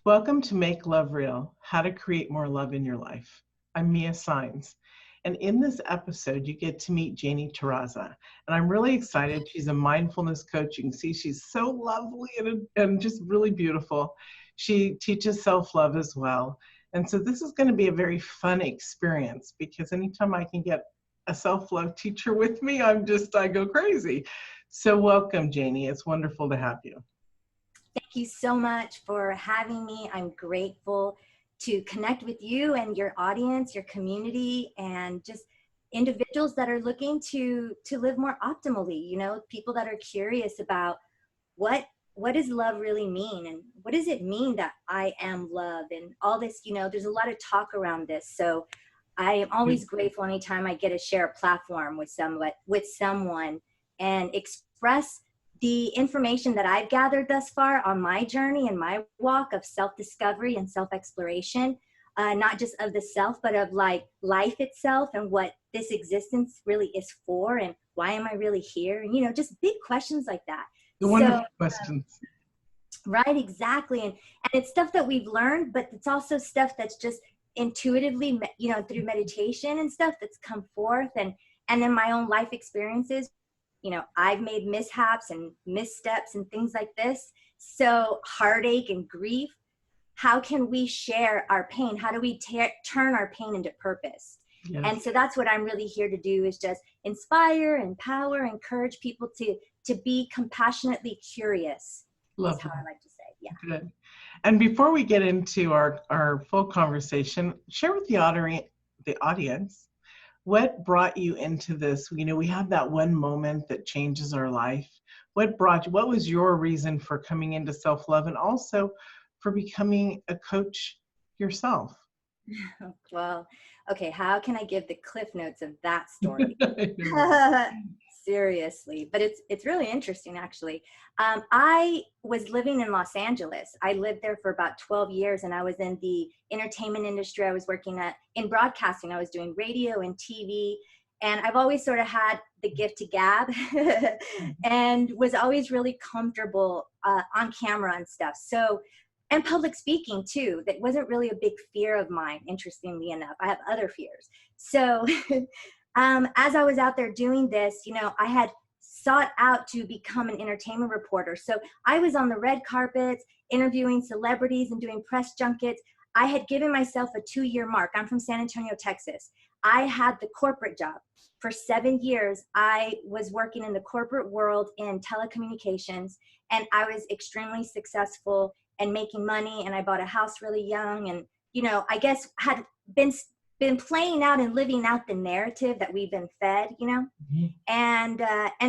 Welcome to Make Love Real, How to Create More Love in Your Life. I'm Mia Saenz, and in this episode, you get to meet Janie Terrazas. And I'm really excited. She's a mindfulness coach. You can see she's so lovely and just really beautiful. She teaches self-love as well. And so this is going to be a very fun experience because anytime I can get a self-love teacher with me, I go crazy. So welcome, Janie. It's wonderful to have you. Thank you so much for having me. I'm grateful to connect with you and your audience, your community, and just individuals that are looking to live more optimally, people that are curious about what does love really mean, and what does it mean that I am love, and all this, there's a lot of talk around this. So I am always grateful anytime I get to share a platform with someone and express the information that I've gathered thus far on my journey and my walk of self-discovery and self-exploration, not just of the self, but of like life itself and what this existence really is for, and why am I really here? And, just big questions like that. The wonderful questions. Right, exactly. And it's stuff that we've learned, but it's also stuff that's just intuitively, through meditation and stuff that's come forth, and in my own life experiences. I've made mishaps and missteps and things like this. So heartache and grief, how can we share our pain? How do we turn our pain into purpose? Yes. And so that's what I'm really here to do, is just inspire, empower, encourage people to be compassionately curious. Love is how I like to say. Yeah. Good. And before we get into our full conversation, share with the audience, what brought you into this? We have that one moment that changes our life. What was your reason for coming into self-love, and also for becoming a coach yourself? Well, okay, how can I give the cliff notes of that story? Seriously, but it's really interesting, actually. I was living in Los Angeles. I lived there for about 12 years, and I was in the entertainment industry. I was working in broadcasting. I was doing radio and TV, and I've always sort of had the gift to gab and was always really comfortable on camera and stuff. So, and public speaking too. That wasn't really a big fear of mine, interestingly enough. I have other fears. So as I was out there doing this, I had sought out to become an entertainment reporter. So I was on the red carpets, interviewing celebrities and doing press junkets. I had given myself a 2-year mark. I'm from San Antonio, Texas. I had the corporate job. For 7 years, I was working in the corporate world in telecommunications, and I was extremely successful and making money, and I bought a house really young, and, I guess had been playing out and living out the narrative that we've been fed, Mm-hmm. And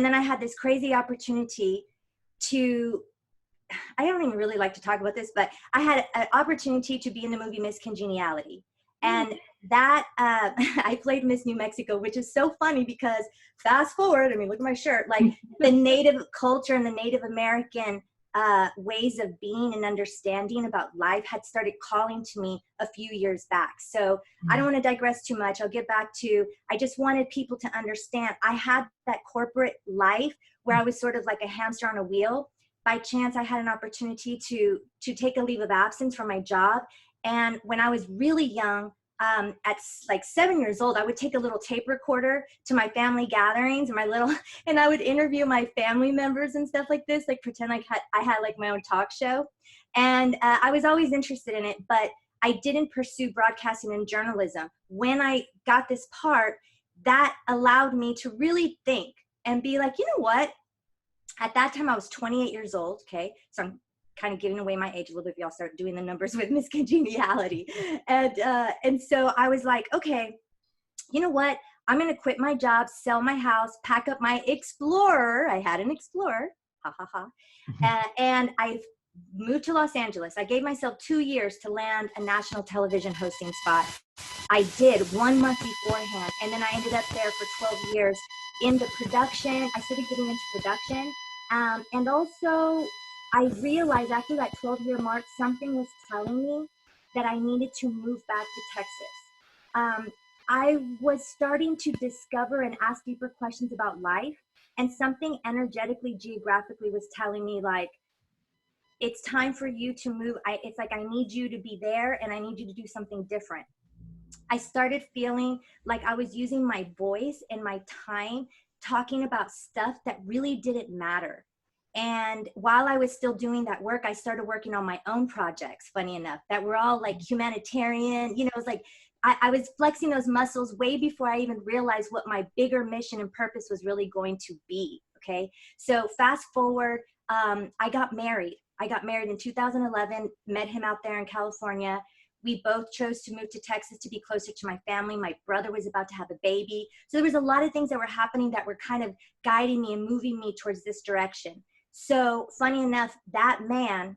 then I had this crazy opportunity to, I don't even really like to talk about this, but I had an opportunity to be in the movie Miss Congeniality. And that, I played Miss New Mexico, which is so funny because fast forward, look at my shirt, like the Native culture and the Native American ways of being and understanding about life had started calling to me a few years back. So I don't want to digress too much. I'll get back to, I just wanted people to understand I had that corporate life where I was sort of like a hamster on a wheel. By chance, I had an opportunity to take a leave of absence from my job. And when I was really young, at like 7 years old, I would take a little tape recorder to my family gatherings and I would interview my family members and stuff like this, like pretend like I had like my own talk show. And I was always interested in it, but I didn't pursue broadcasting and journalism. When I got this part, that allowed me to really think and be like, you know what? At that time, I was 28 years old, okay? So I'm kind of giving away my age a little bit if y'all start doing the numbers with Miss Congeniality. And so I was like, okay, you know what? I'm going to quit my job, sell my house, pack up my Explorer. I had an Explorer, ha ha ha. And I moved to Los Angeles. I gave myself 2 years to land a national television hosting spot. I did 1 month beforehand, and then I ended up there for 12 years in the production. I started getting into production. And also, I realized after that 12-year mark, something was telling me that I needed to move back to Texas. I was starting to discover and ask deeper questions about life, and something energetically, geographically was telling me, like, it's time for you to move. It's like, I need you to be there and I need you to do something different. I started feeling like I was using my voice and my time talking about stuff that really didn't matter. And while I was still doing that work, I started working on my own projects, funny enough, that were all like humanitarian. You know, it was like I was flexing those muscles way before I even realized what my bigger mission and purpose was really going to be. Okay. So fast forward, I got married. I got married in 2011, met him out there in California. We both chose to move to Texas to be closer to my family. My brother was about to have a baby. So there was a lot of things that were happening that were kind of guiding me and moving me towards this direction. So funny enough, that man,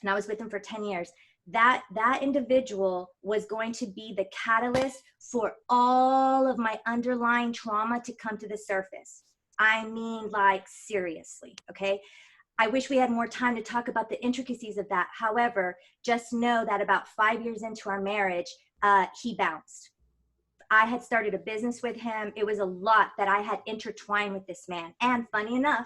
and I was with him for 10 years, that individual was going to be the catalyst for all of my underlying trauma to come to the surface. I mean, like, seriously, okay? I wish we had more time to talk about the intricacies of that. However, just know that about 5 years into our marriage, he bounced. I had started a business with him. It was a lot that I had intertwined with this man. And funny enough,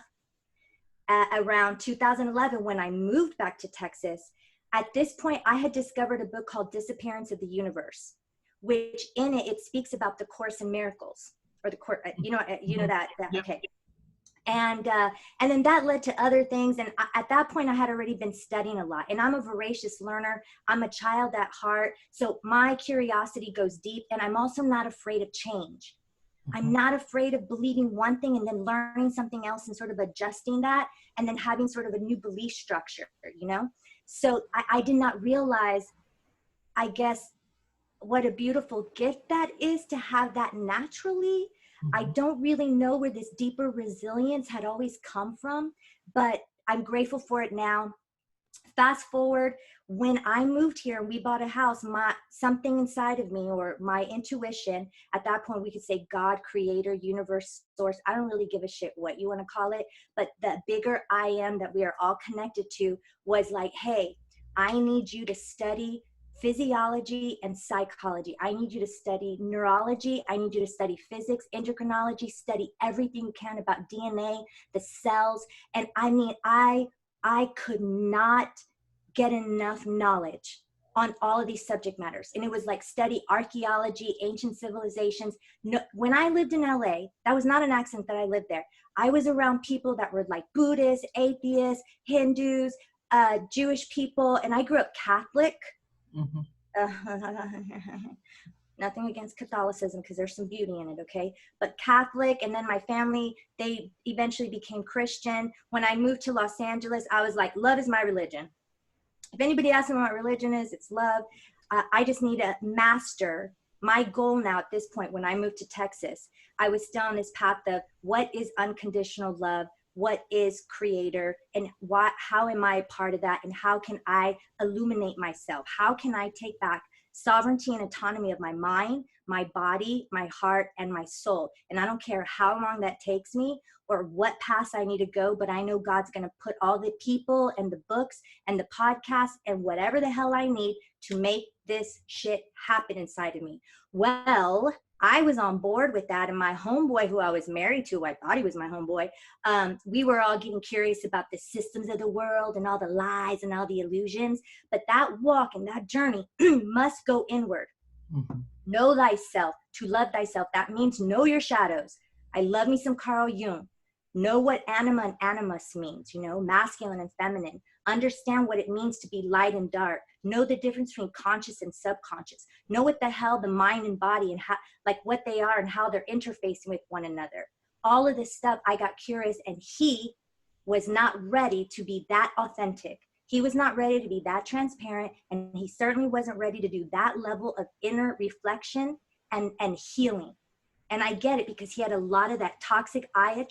around 2011, when I moved back to Texas, at this point, I had discovered a book called Disappearance of the Universe, which in it, it speaks about the Course in Miracles, or the course, you know that, okay. And then that led to other things. And at that point, I had already been studying a lot. And I'm a voracious learner. I'm a child at heart. So my curiosity goes deep. And I'm also not afraid of change. I'm not afraid of believing one thing and then learning something else and sort of adjusting that and then having sort of a new belief structure, you know? So I did not realize, I guess, what a beautiful gift that is to have that naturally. I don't really know where this deeper resilience had always come from, but I'm grateful for it now. Fast forward, when I moved here and we bought a house, something inside of me, or my intuition, at that point we could say God, creator, universe, source, I don't really give a shit what you want to call it, but the bigger I am that we are all connected to was like, hey, I need you to study physiology and psychology. I need you to study neurology. I need you to study physics, endocrinology, study everything you can about DNA, the cells. And I mean, I could not get enough knowledge on all of these subject matters. And it was like study archaeology, ancient civilizations. No, when I lived in LA, that was not an accident that I lived there. I was around people that were like Buddhists, atheists, Hindus, Jewish people, and I grew up Catholic. Nothing against Catholicism, because there's some beauty in it, okay? But Catholic, and then my family, they eventually became Christian. When I moved to Los Angeles, I was like, love is my religion. If anybody asks me what religion is, it's love. I just need to master my goal now at this point. When I moved to Texas, I was still on this path of what is unconditional love, what is creator, and how am I a part of that, and how can I illuminate myself? How can I take back sovereignty and autonomy of my mind, my body, my heart, and my soul? And I don't care how long that takes me or what paths I need to go, but I know God's going to put all the people and the books and the podcasts and whatever the hell I need to make this shit happen inside of me. Well, I was on board with that, and my homeboy, who I was married to, I thought he was my homeboy, we were all getting curious about the systems of the world and all the lies and all the illusions. But that walk and that journey must go inward. Know thyself, to love thyself. That means know your shadows. I love me some Carl Jung. Know what anima and animus means, you know, masculine and feminine. Understand what it means to be light and dark. Know the difference between conscious and subconscious. Know what the hell the mind and body and how, like what they are and how they're interfacing with one another. All of this stuff, I got curious, and he was not ready to be that authentic. He was not ready to be that transparent, and he certainly wasn't ready to do that level of inner reflection and healing. And I get it, because he had a lot of that toxic, I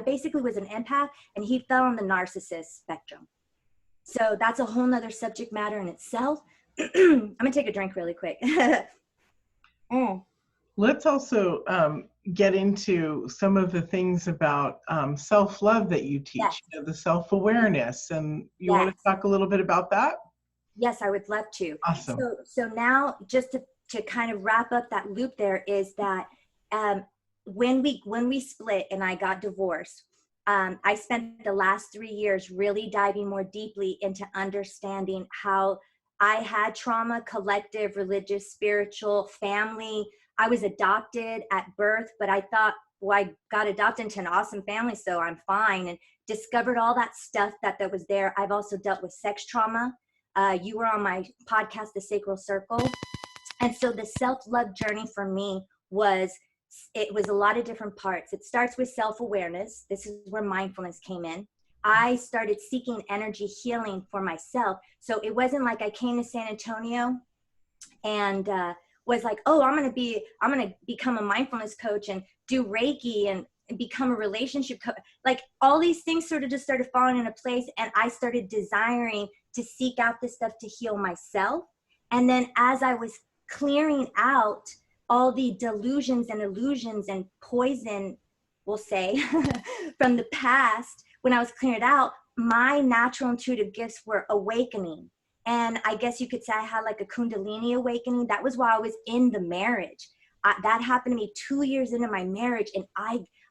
basically was an empath, and he fell on the narcissist spectrum. So that's a whole nother subject matter in itself. I'm gonna take a drink really quick. Let's also get into some of the things about self-love that you teach, Yes. you know, the self-awareness, and you want to talk a little bit about that? Yes, I would love to. Awesome. So now, just to kind of wrap up that loop, there is that when we split and I got divorced, I spent the last 3 years really diving more deeply into understanding how I had trauma, collective, religious, spiritual, family. I was adopted at birth, but I thought, well, I got adopted into an awesome family, so I'm fine, and discovered all that stuff that was there. I've also dealt with sex trauma. You were on my podcast, The Sacral Circle. And so the self-love journey for me it was a lot of different parts. It starts with self-awareness. This is where mindfulness came in. I started seeking energy healing for myself. So it wasn't like I came to San Antonio and was like, oh, I'm going to become a mindfulness coach and do Reiki and become a relationship coach. Like all these things sort of just started falling into place. And I started desiring to seek out this stuff to heal myself. And then as I was clearing out all the delusions and illusions and poison, we'll say, from the past, when I was clearing it out, my natural intuitive gifts were awakening. And I guess you could say I had like a Kundalini awakening. That was while I was in the marriage. That happened to me 2 years into my marriage. And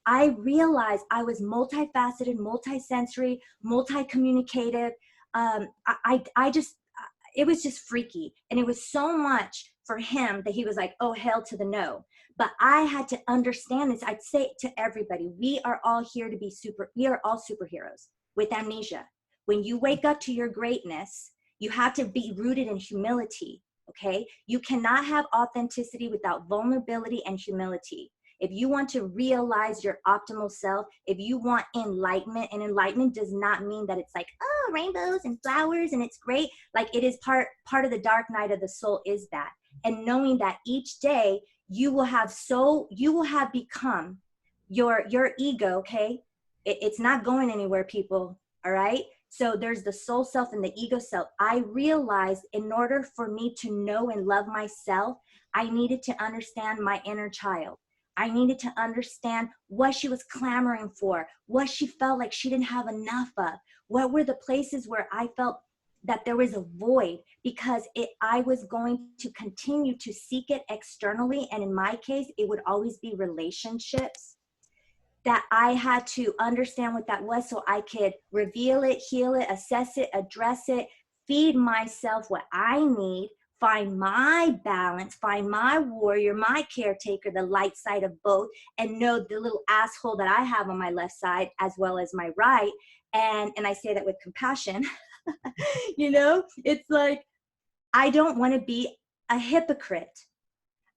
I realized I was multifaceted, multisensory, multi-communicative. It was just freaky. And it was so much for him that he was like, oh, hell to the no. But I had to understand this. I'd say to everybody, we are all here to be we are all superheroes with amnesia. When you wake up to your greatness, you have to be rooted in humility, okay? You cannot have authenticity without vulnerability and humility. If you want to realize your optimal self, if you want enlightenment, and enlightenment does not mean that it's like, oh, rainbows and flowers and it's great. Like it is part of the dark night of the soul is that. And knowing that each day you will have become your ego, okay? It's not going anywhere, people, all right? So there's the soul self and the ego self. I realized in order for me to know and love myself, I needed to understand my inner child. I needed to understand what she was clamoring for, what she felt like she didn't have enough of, what were the places where I felt that there was a void, because I was going to continue to seek it externally. And in my case, it would always be relationships, that I had to understand what that was so I could reveal it, heal it, assess it, address it, feed myself what I need, find my balance, find my warrior, my caretaker, the light side of both, and know the little asshole that I have on my left side as well as my right. And I say that with compassion. You know, it's like, I don't want to be a hypocrite.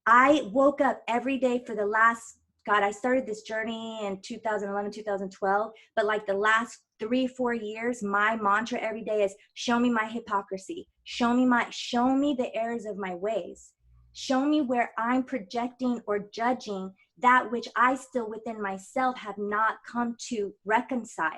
I woke up every day for the last, God, I started this journey in 2011, 2012, but like the last 3-4 years, my mantra every day is show me my hypocrisy. Show me the errors of my ways. Show me where I'm projecting or judging that which I still within myself have not come to reconcile.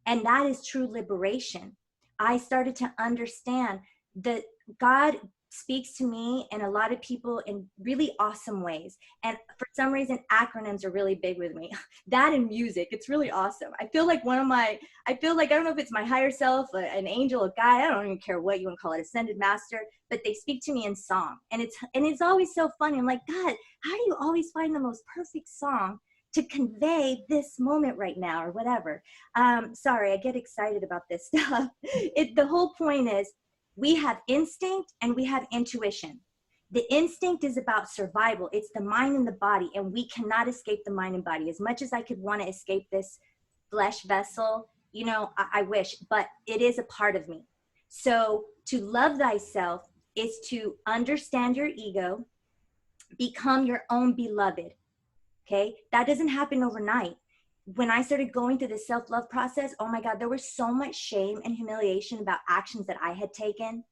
And that is true liberation. I started to understand that God speaks to me and a lot of people in really awesome ways. And for some reason, acronyms are really big with me. That and music, it's really awesome. I feel like I don't know if it's my higher self, an angel, a guide, I don't even care what you want to call it, ascended master, but they speak to me in song. And it's always so funny. I'm like, God, how do you always find the most perfect song to convey this moment right now or whatever? Sorry, I get excited about this stuff. The whole point is we have instinct and we have intuition. The instinct is about survival. It's the mind and the body, and we cannot escape the mind and body. As much as I could want to escape this flesh vessel, you know, I wish, but it is a part of me. So to love thyself is to understand your ego, become your own beloved. Okay, that doesn't happen overnight. When I started going through the self-love process, oh my God, there was so much shame and humiliation about actions that I had taken.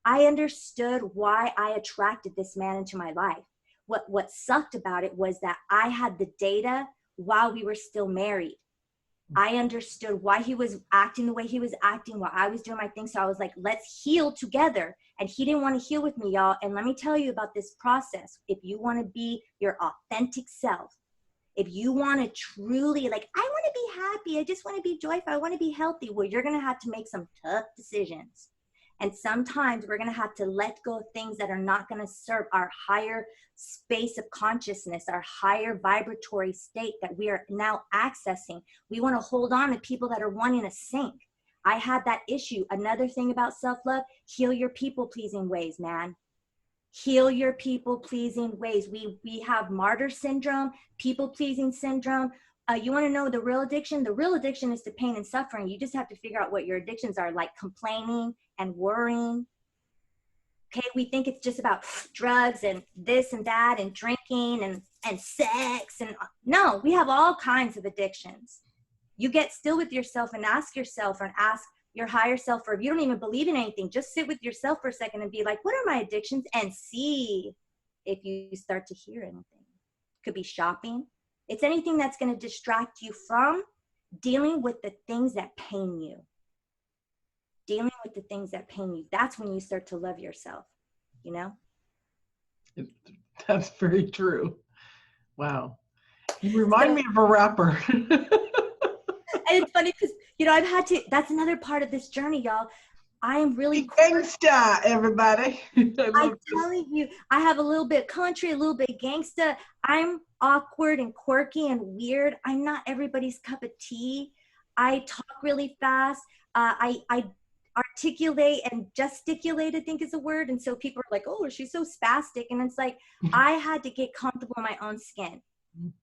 I understood why I attracted this man into my life. What sucked about it was that I had the data while we were still married. I understood why he was acting the way he was acting while I was doing my thing. So I was like, let's heal together. And he didn't want to heal with me, y'all. And let me tell you about this process. If you want to be your authentic self, if you want to truly, like, I want to be happy, I just want to be joyful, I want to be healthy, well, you're going to have to make some tough decisions. And sometimes we're going to have to let go of things that are not going to serve our higher space of consciousness, our higher vibratory state that we are now accessing. We want to hold on to people that are wanting to sink. I had that issue. Another thing about self-love, heal your people-pleasing ways, man. Heal your people-pleasing ways. We have martyr syndrome, people-pleasing syndrome. You want to know the real addiction? The real addiction is to pain and suffering. You just have to figure out what your addictions are, like complaining and worrying. Okay, we think it's just about drugs and this and that and drinking and sex. And no, we have all kinds of addictions. You get still with yourself and ask yourself, and ask your higher self, or if you don't even believe in anything, just sit with yourself for a second and be like, what are my addictions? And see if you start to hear anything. Could be shopping. It's anything that's going to distract you from dealing with the things that pain you. Dealing with the things that pain you. That's when you start to love yourself, you know? That's very true. Wow. You remind me of a rapper. And it's funny because, you know, I've had to, that's another part of this journey, y'all. I am really gangsta, everybody. I'm telling you, I have a little bit country, a little bit gangsta. I'm awkward and quirky and weird. I'm not everybody's cup of tea. I talk really fast. I articulate and gesticulate, I think is a word. And so people are like, oh, she's so spastic. And it's like, I had to get comfortable in my own skin.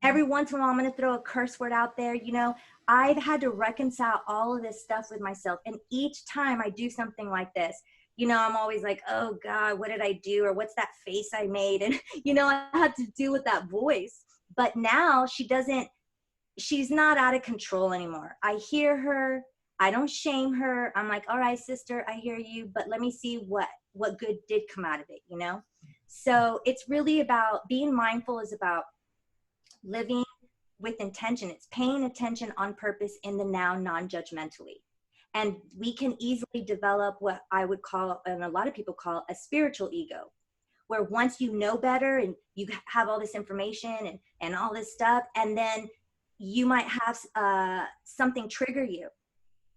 Every once in a while, I'm going to throw a curse word out there. You know, I've had to reconcile all of this stuff with myself. And each time I do something like this, you know, I'm always like, oh God, what did I do? Or what's that face I made? And, you know, I have to deal with that voice. But now she's not out of control anymore. I hear her. I don't shame her. I'm like, all right, sister, I hear you, but let me see what good did come out of it, you know? So it's really about being mindful, is about living with intention. It's paying attention on purpose in the now, non-judgmentally. And we can easily develop what I would call, and a lot of people call, a spiritual ego, where once you know better and you have all this information and all this stuff, and then you might have something trigger you.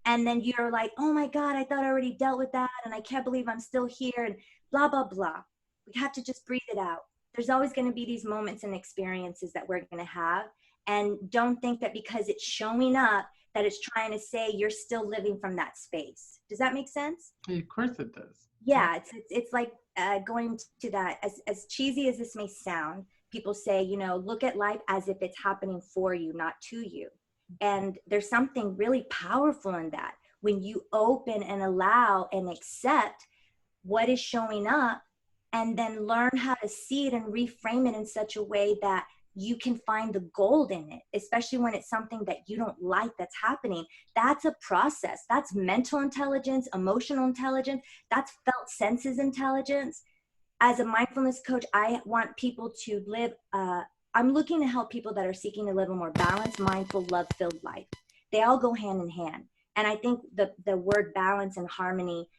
And then you're like, oh my God, I thought I already dealt with that. And I can't believe I'm still here, and blah, blah, blah. We have to just breathe it out. There's always going to be these moments and experiences that we're going to have. And don't think that because it's showing up that it's trying to say you're still living from that space. Does that make sense? Of course it does. Yeah, it's like going to that, as cheesy as this may sound, people say, you know, look at life as if it's happening for you, not to you. And there's something really powerful in that. When you open and allow and accept what is showing up, and then learn how to see it and reframe it in such a way that you can find the gold in it, especially when it's something that you don't like that's happening. That's a process. That's mental intelligence, emotional intelligence. That's felt senses intelligence. As a mindfulness coach, I want people to live, I'm looking to help people that are seeking to live a more balanced, mindful, love-filled life. They all go hand in hand. And I think the word balance and harmony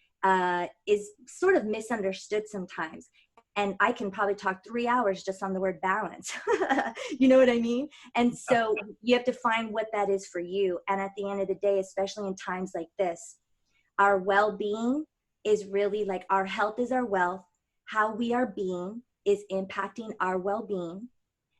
is sort of misunderstood sometimes. And I can probably talk 3 hours just on the word balance. You know what I mean? And so you have to find what that is for you. And at the end of the day, especially in times like this, our well-being is really like, our health is our wealth. How we are being is impacting our well-being.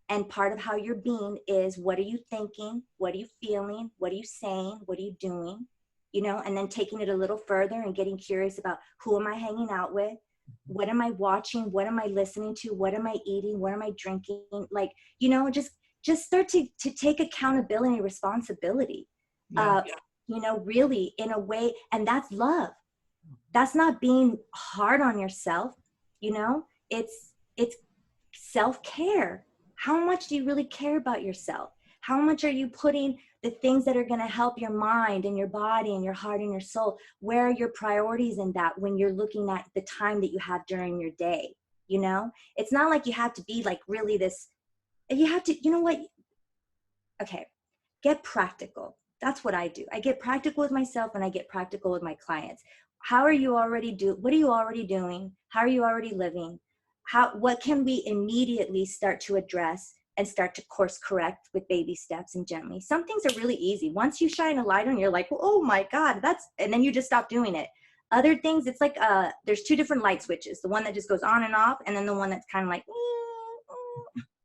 And part of how you're being is, what are you thinking? What are you feeling? What are you saying? What are you doing? You know, and then taking it a little further and getting curious about, who am I hanging out with? What am I watching? What am I listening to? What am I eating? What am I drinking? Like, you know, just start to take accountability and responsibility, you know, really in a way. And that's love. That's not being hard on yourself. You know, it's self-care. How much do you really care about yourself? How much are you putting the things that are going to help your mind and your body and your heart and your soul? Where are your priorities in that when you're looking at the time that you have during your day? You know, it's not like you have to be like really this, you have to, you know what? Okay, get practical. That's what I do. I get practical with myself and I get practical with my clients. How are you already what are you already doing? How are you already living? What can we immediately start to address and start to course correct with baby steps and gently? Some things are really easy. Once you shine a light on, you're like, oh my God, and then you just stop doing it. Other things, it's like there's two different light switches. The one that just goes on and off, and then the one that's kind of like,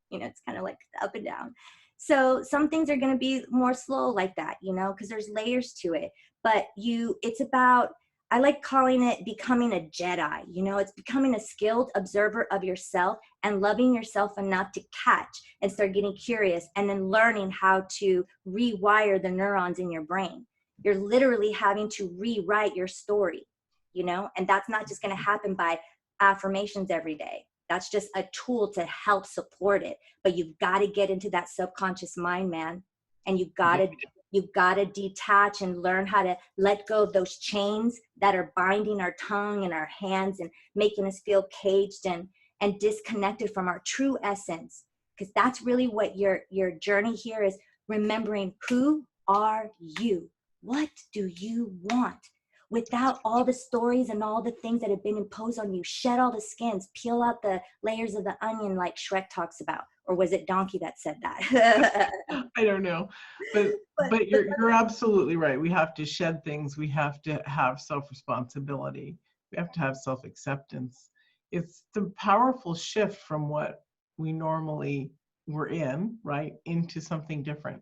it's kind of like up and down. So some things are going to be more slow like that, because there's layers to it. But it's about, I like calling it becoming a Jedi. It's becoming a skilled observer of yourself and loving yourself enough to catch and start getting curious, and then learning how to rewire the neurons in your brain. You're literally having to rewrite your story, and that's not just going to happen by affirmations every day. That's just a tool to help support it. But you've got to get into that subconscious mind, man. And you've got to detach and learn how to let go of those chains that are binding our tongue and our hands and making us feel caged and disconnected from our true essence. Because that's really what your journey here is, remembering, who are you? What do you want? Without all the stories and all the things that have been imposed on you. Shed all the skins, peel out the layers of the onion, like Shrek talks about. Or was it Donkey that said that? I don't know, but you're absolutely right. We have to shed things. We have to have self-responsibility. We have to have self-acceptance. It's the powerful shift from what we normally were in, right, into something different.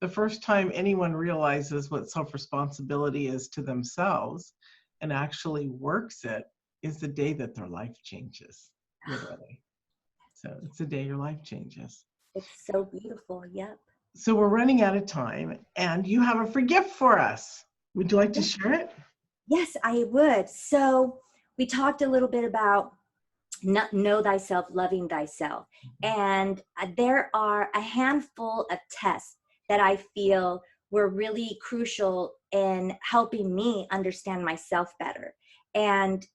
The first time anyone realizes what self-responsibility is to themselves and actually works it is the day that their life changes, literally. So it's the day your life changes. It's so beautiful. Yep. So we're running out of time, and you have a free gift for us. Would you like to share it? Yes, I would. So we talked a little bit about know thyself, loving thyself. And there are a handful of tests that I feel were really crucial in helping me understand myself better. And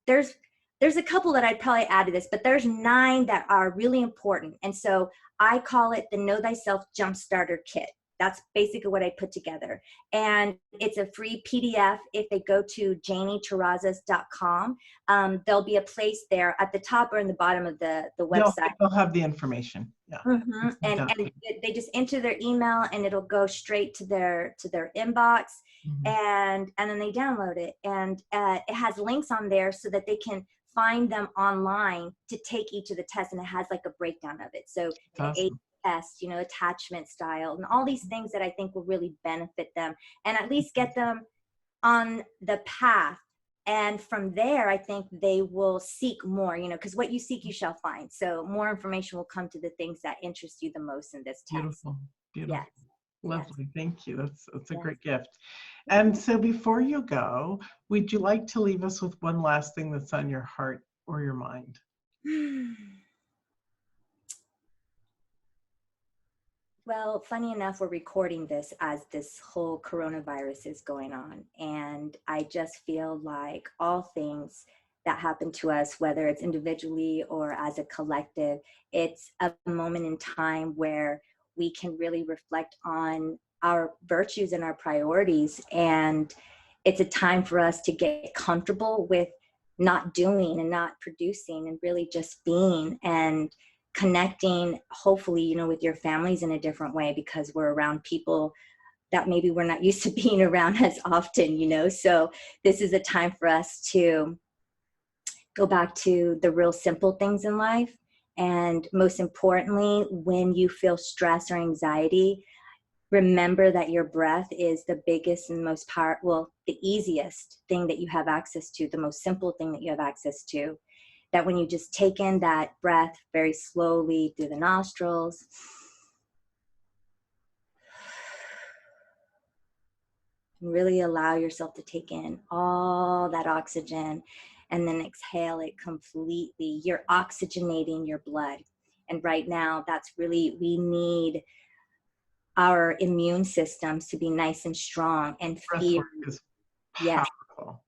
there's a couple that I'd probably add to this, but there's 9 that are really important. And so I call it the Know Thyself Jumpstarter Kit. That's basically what I put together. And it's a free PDF. If they go to JanieTerrazas.com, there'll be a place there at the top or in the bottom of the website. They'll have the information. Yeah. Mm-hmm. And they just enter their email, and it'll go straight to their inbox. Mm-hmm. and then they download it. And it has links on there so that they can find them online to take each of the tests. And it has like a breakdown of it. So the test, attachment style, and all these things that I think will really benefit them and at least get them on the path. And from there, I think they will seek more, because what you seek, you shall find. So more information will come to the things that interest you the most in this test. Beautiful. Yes. Lovely. Yes. Thank you. That's a yes. great gift. And so before you go, would you like to leave us with one last thing that's on your heart or your mind? Well, funny enough, we're recording this as this whole coronavirus is going on. And I just feel like all things that happen to us, whether it's individually or as a collective, it's a moment in time where we can really reflect on our virtues and our priorities. And it's a time for us to get comfortable with not doing and not producing and really just being and connecting, hopefully, with your families in a different way, because we're around people that maybe we're not used to being around as often, So this is a time for us to go back to the real simple things in life. And most importantly, when you feel stress or anxiety, remember that your breath is the biggest and most the easiest thing that you have access to, the most simple thing that you have access to. That when you just take in that breath very slowly through the nostrils, and really allow yourself to take in all that oxygen and then exhale it completely. You're oxygenating your blood. And right now, we need our immune systems to be nice and strong. And fear is powerful.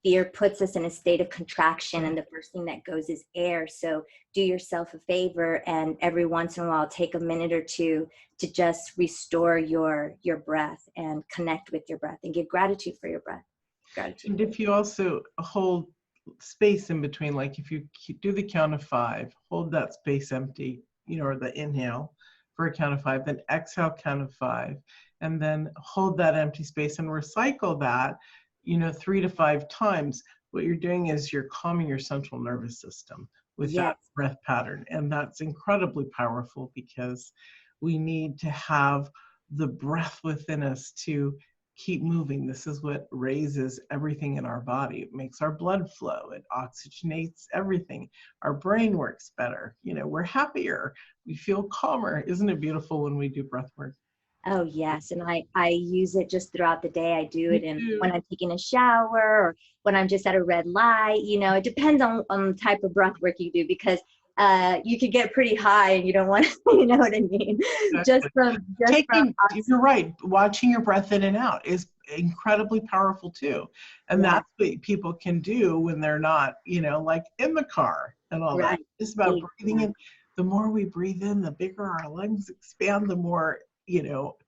Fear puts us in a state of contraction, and the first thing that goes is air. So do yourself a favor, and every once in a while, take a minute or two to just restore your breath and connect with your breath and give gratitude for your breath. Gratitude. And if you also hold space in between, like if you do the count of 5, hold that space empty, or the inhale for a count of 5, then exhale, count of 5, and then hold that empty space and recycle that. 3 to 5 times, what you're doing is you're calming your central nervous system with that Yes. breath pattern. And that's incredibly powerful because we need to have the breath within us to keep moving. This is what raises everything in our body. It makes our blood flow. It oxygenates everything. Our brain works better. We're happier. We feel calmer. Isn't it beautiful when we do breath work? Oh yes, and I use it just throughout the day. I do it Me in when too. I'm taking a shower or when I'm just at a red light. It depends on the type of breath work you do, because you could get pretty high and you don't want to, you know what I mean? Just Exactly. from You're right, watching your breath in and out is incredibly powerful too. And yeah, that's what people can do when they're not, like in the car and all that. right. It's about breathing Exactly. in. The more we breathe in, the bigger our lungs expand, the more,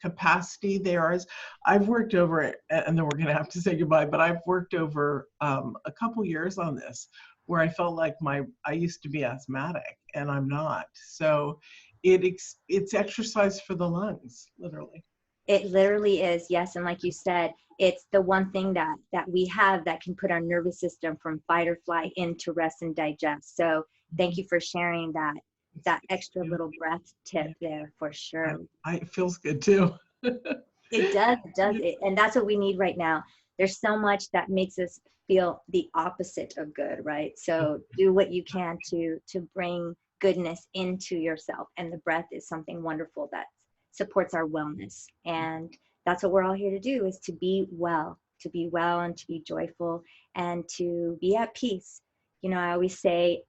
capacity there is. I've worked over it, and then we're going to have to say goodbye, but I've worked over a couple years on this where I felt like I used to be asthmatic and I'm not. So it's exercise for the lungs, literally. It literally is, yes. And like you said, it's the one thing that we have that can put our nervous system from fight or flight into rest and digest. So thank you for sharing that It's extra little beautiful. breath tip Yeah, there for sure. it feels good too. It does it. And that's what we need right now. There's so much that makes us feel the opposite of good, right? So do what you can to bring goodness into yourself. And the breath is something wonderful that supports our wellness. And that's what we're all here to do, is to be well, and to be joyful and to be at peace. I always say,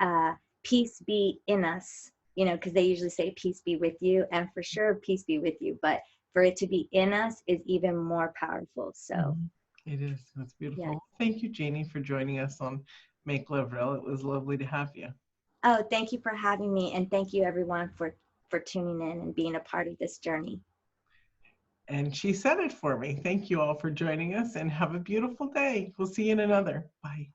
peace be in us, because they usually say peace be with you, and for sure, peace be with you. But for it to be in us is even more powerful. So, Mhm. It is. That's yeah. beautiful. Thank you, Janie, for joining us on Make Love Real. It was lovely to have you. Oh, thank you for having me, and thank you everyone for tuning in and being a part of this journey. And she said it for me. Thank you all for joining us and have a beautiful day. We'll see you in another. Bye.